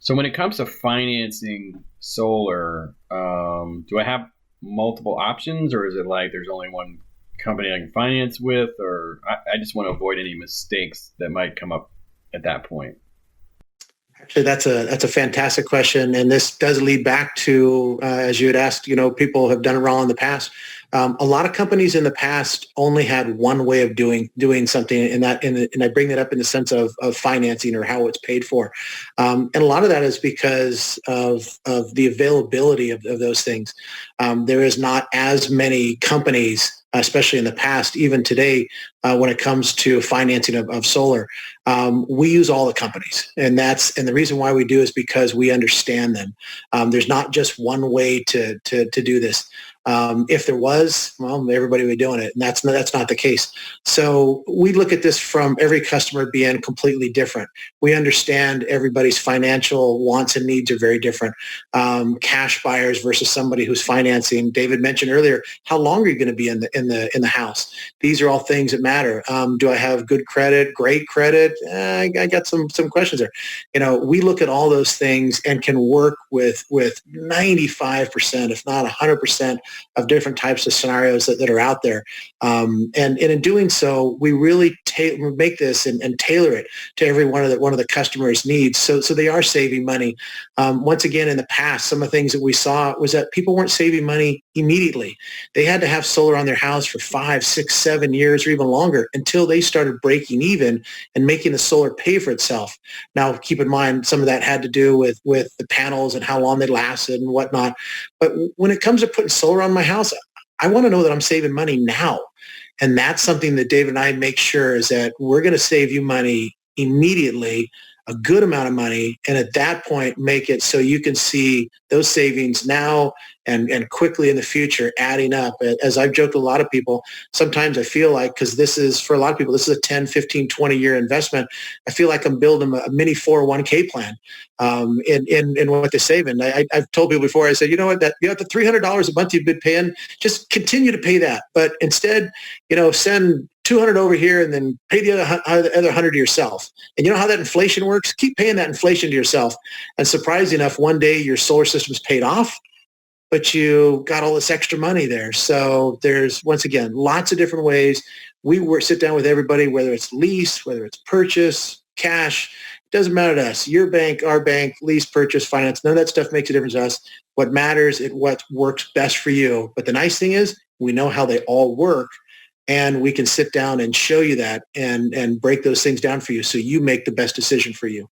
So when it comes to financing solar, do I have multiple options, or is it like there's only one company I can finance with, or I just want to avoid any mistakes that might come up at that point? Actually, that's a fantastic question, and this does lead back to as you had asked. People have done it wrong in the past. A lot of companies in the past only had one way of doing something, and I bring that up in the sense of financing or how it's paid for, and a lot of that is because of the availability of those things. There is not as many companies, especially in the past, even today, when it comes to financing of solar. We use all the companies, and the reason why we do is because we understand them. There's not just one way to do this. If there was, well, everybody would be doing it, and that's not the case. So we look at this from every customer being completely different. We understand everybody's financial wants and needs are very different. Cash buyers versus somebody who's financing. David mentioned earlier, how long are you going to be in the house? These are all things that matter. Do I have good credit, great credit? I got some questions there. We look at all those things and can work with 95%, if not 100%, of different types of scenarios that are out there. And in doing so, we really make this and tailor it to every one of the customers' needs. So they are saving money. Once again, in the past, some of the things that we saw was that people weren't saving money immediately. They had to have solar on their house for 5, 6, 7 years or even longer until they started breaking even and making the solar pay for itself. Now, keep in mind, some of that had to do with the panels and how long they lasted and whatnot. But when it comes to putting solar on my house, I want to know that I'm saving money now. And that's something that David and I make sure is that we're going to save you money immediately, a good amount of money, and at that point make it so you can see those savings now and quickly in the future adding up. As I've joked with a lot of people, sometimes I feel like, because this is, for a lot of people, this is a 10, 15, 20-year investment, I feel like I'm building a mini 401k plan in what they're saving. I've told people before, I said, you know what, the $300 a month you've been paying, just continue to pay that. But instead, send 200 over here and then pay the other 100 to yourself. And you know how that inflation works? Keep paying that inflation to yourself. And surprisingly enough, one day your solar system's paid off, but you got all this extra money there. So there's, once again, lots of different ways. We sit down with everybody, whether it's lease, whether it's purchase, cash, doesn't matter to us. Your bank, our bank, lease, purchase, finance, none of that stuff makes a difference to us. What matters is what works best for you. But the nice thing is we know how they all work, and we can sit down and show you that and break those things down for you so you make the best decision for you.